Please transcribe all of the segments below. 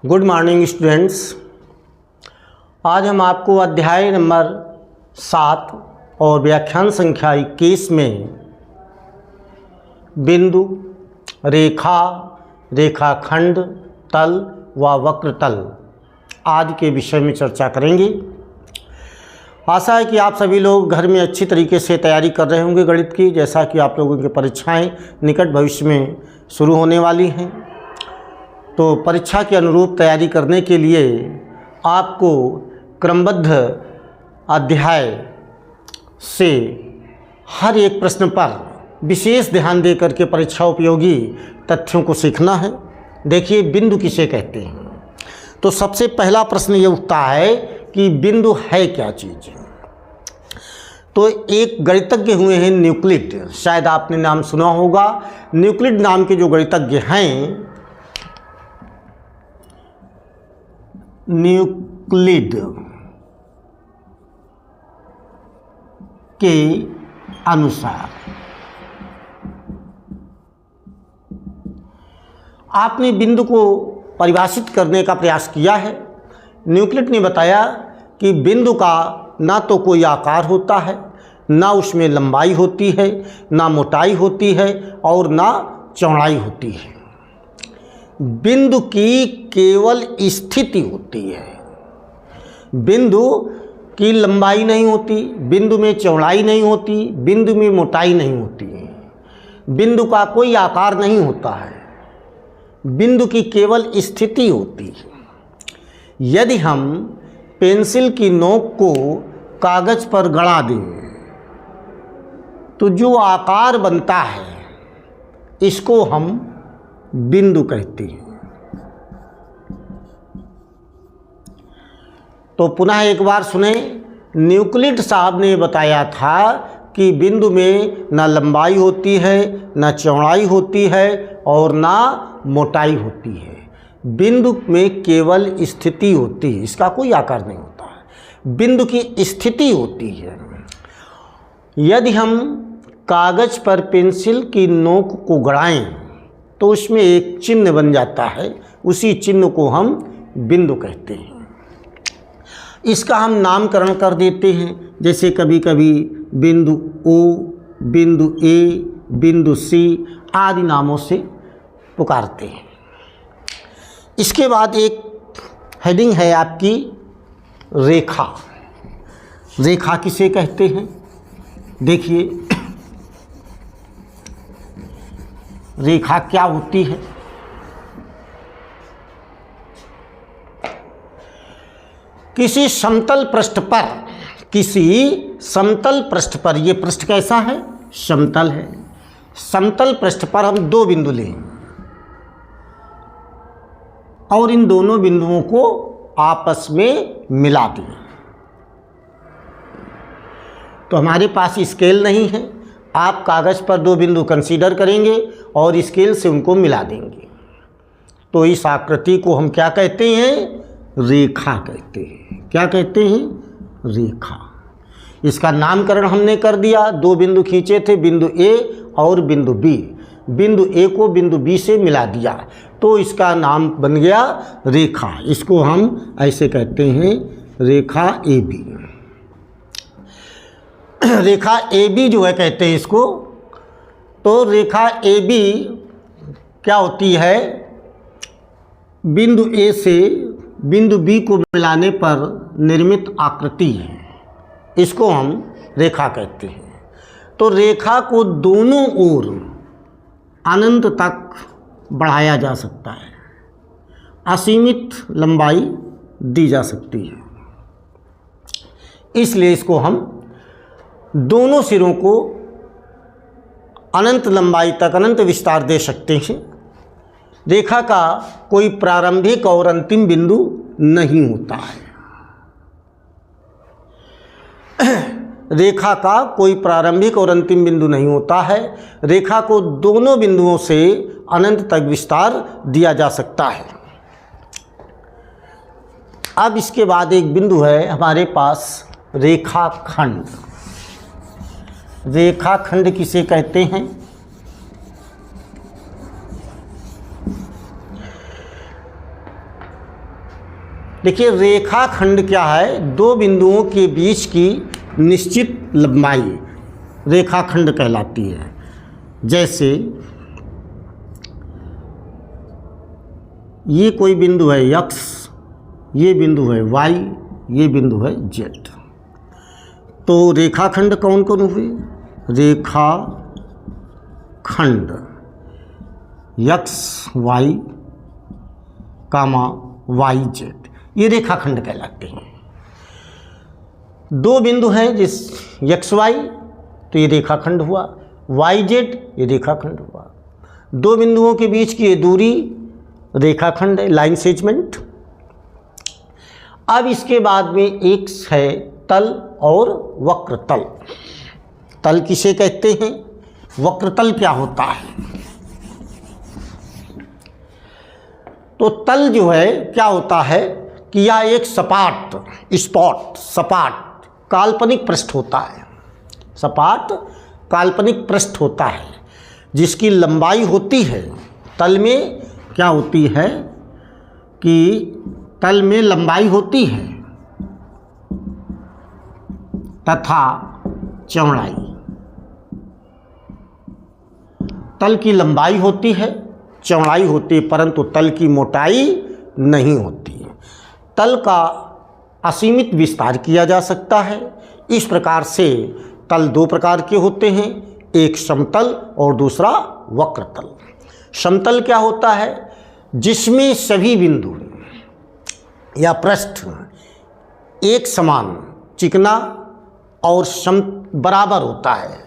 Good morning students. आज हम आपको अध्याय नंबर 7 और व्याख्यान संख्या 21 में बिंदु, रेखा, रेखाखंड, तल व वक्रतल आदि के विषय में चर्चा करेंगे। आशा है कि आप सभी लोग घर में अच्छी तरीके से तैयारी कर रहे होंगे गणित की, जैसा कि आप लोगों की परीक्षाएं निकट भविष्य में शुरू होने वाली हैं। तो परीक्षा के अनुरूप तैयारी करने के लिए आपको क्रमबद्ध अध्याय से हर एक प्रश्न पर विशेष ध्यान दे करके परीक्षा उपयोगी तथ्यों को सीखना है। देखिए, बिंदु किसे कहते हैं। तो सबसे पहला प्रश्न ये उठता है कि बिंदु है क्या चीज़। तो एक गणितज्ञ हुए हैं न्यूक्लिड, शायद आपने नाम सुना होगा। न्यूक्लिड नाम के जो गणितज्ञ हैं, न्यूक्लिड के अनुसार आपने बिंदु को परिभाषित करने का प्रयास किया है। न्यूक्लिड ने बताया कि बिंदु का ना तो कोई आकार होता है, ना उसमें लंबाई होती है, ना मोटाई होती है और ना चौड़ाई होती है। बिंदु की केवल स्थिति होती है। बिंदु की लंबाई नहीं होती, बिंदु में चौड़ाई नहीं होती, बिंदु में मोटाई नहीं होती है, बिंदु का कोई आकार नहीं होता है, बिंदु की केवल स्थिति होती है। यदि हम पेंसिल की नोक को कागज पर गड़ा दें तो जो आकार बनता है इसको हम बिंदु कहते हैं। तो पुनः एक बार सुने, न्यूक्लिड साहब ने बताया था कि बिंदु में ना लंबाई होती है, ना चौड़ाई होती है और ना मोटाई होती है। बिंदु में केवल स्थिति होती है, इसका कोई आकार नहीं होता है। बिंदु की स्थिति होती है। यदि हम कागज पर पेंसिल की नोक को गड़ाएं तो उसमें एक चिन्ह बन जाता है, उसी चिन्ह को हम बिंदु कहते हैं। इसका हम नामकरण कर देते हैं, जैसे कभी कभी बिंदु ओ, बिंदु ए, बिंदु सी आदि नामों से पुकारते हैं। इसके बाद एक हेडिंग है आपकी रेखा। रेखा किसे कहते हैं? देखिए, रेखा क्या होती है? किसी समतल पृष्ठ पर, किसी समतल पृष्ठ पर, ये पृष्ठ कैसा है? समतल है। समतल पृष्ठ पर हम दो बिंदु लें और इन दोनों बिंदुओं को आपस में मिला दें। तो हमारे पास स्केल नहीं है, आप कागज़ पर दो बिंदु कंसीडर करेंगे और स्केल से उनको मिला देंगे। तो इस आकृति को हम क्या कहते हैं? रेखा कहते हैं। क्या कहते हैं? रेखा। इसका नामकरण हमने कर दिया। दो बिंदु खींचे थे, बिंदु ए और बिंदु बी। बिंदु ए को बिंदु बी से मिला दिया तो इसका नाम बन गया रेखा। इसको हम ऐसे कहते हैं, रेखा A B. Rekha A B जो है कहते हैं इसको। तो रेखा ए बी क्या होती है? बिंदु ए से बिंदु बी को मिलाने पर निर्मित आकृति है, इसको हम रेखा कहते हैं। तो रेखा को दोनों ओर अनंत तक बढ़ाया जा सकता है, असीमित लंबाई दी जा सकती है। इसलिए इसको हम दोनों सिरों को अनंत लंबाई तक अनंत विस्तार दे सकते हैं। रेखा का कोई प्रारंभिक और अंतिम बिंदु नहीं होता है। रेखा का कोई प्रारंभिक और अंतिम बिंदु नहीं होता है। रेखा को दोनों बिंदुओं से अनंत तक विस्तार दिया जा सकता है। अब इसके बाद एक बिंदु है हमारे पास रेखाखंड। रेखाखंड किसे कहते हैं? देखिए, रेखाखंड क्या है? दो बिंदुओं के बीच की निश्चित लंबाई रेखाखंड कहलाती है। जैसे ये कोई बिंदु है x, ये बिंदु है y, ये बिंदु है z। तो रेखाखंड कौन कौन हुए? रेखाखंड x y कामा y z, ये रेखाखंड कहलाते हैं। दो बिंदु हैं जिस x y, तो ये रेखाखंड हुआ। y z, ये रेखाखंड हुआ। दो बिंदुओं के बीच की ये दूरी रेखाखंड है, लाइन सेगमेंट। अब इसके बाद में एक है तल और वक्रतल। तल किसे कहते हैं? वक्रतल क्या होता है? तो तल जो है क्या होता है कि यह एक सपाट सपाट काल्पनिक पृष्ठ होता है। सपाट काल्पनिक पृष्ठ होता है जिसकी लंबाई होती है। तल में क्या होती है कि तल में लंबाई होती है तथा चौड़ाई। तल की लंबाई होती है, चौड़ाई होती है, परंतु तल की मोटाई नहीं होती है। तल का असीमित विस्तार किया जा सकता है। इस प्रकार से तल दो प्रकार के होते हैं, एक समतल और दूसरा वक्रतल। समतल क्या होता है? जिसमें सभी बिंदु या पृष्ठ एक समान चिकना और बराबर होता है,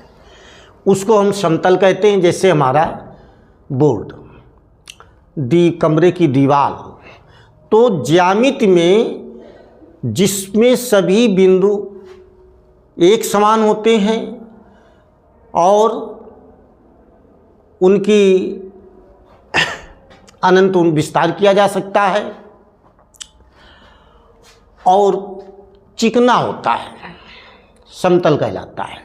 उसको हम समतल कहते हैं। जैसे हमारा बोर्ड, कमरे की दीवार, तो ज्यामिति में जिसमें सभी बिंदु एक समान होते हैं और उनकी अनंत विस्तार किया जा सकता है और चिकना होता है, समतल कहलाता है।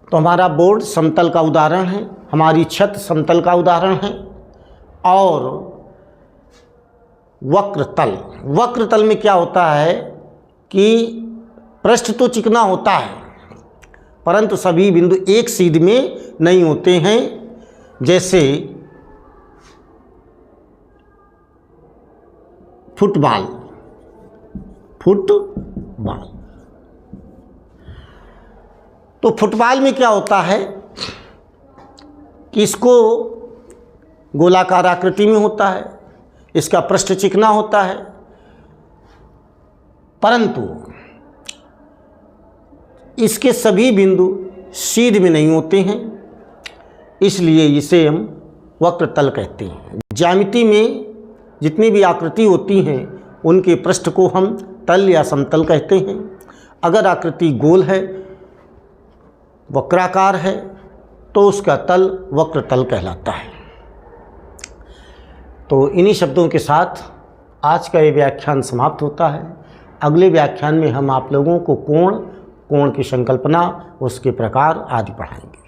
तो हमारा बोर्ड समतल का उदाहरण है, हमारी छत समतल का उदाहरण है। और वक्रतल में क्या होता है कि पृष्ठ तो चिकना होता है परंतु सभी बिंदु एक सीध में नहीं होते हैं। जैसे फुटबॉल तो फुटबॉल में क्या होता है कि इसको गोलाकार आकृति में होता है, इसका पृष्ठ चिकना होता है, परंतु इसके सभी बिंदु सीध में नहीं होते हैं, इसलिए इसे हम वक्रतल कहते हैं। ज्यामिति में जितनी भी आकृति होती हैं उनके पृष्ठ को हम तल या समतल कहते हैं। अगर आकृति गोल है, वक्राकार है, तो उसका तल वक्रतल कहलाता है। तो इन्हीं शब्दों के साथ आज का ये व्याख्यान समाप्त होता है। अगले व्याख्यान में हम आप लोगों को कोण की संकल्पना, उसके प्रकार आदि पढ़ाएंगे।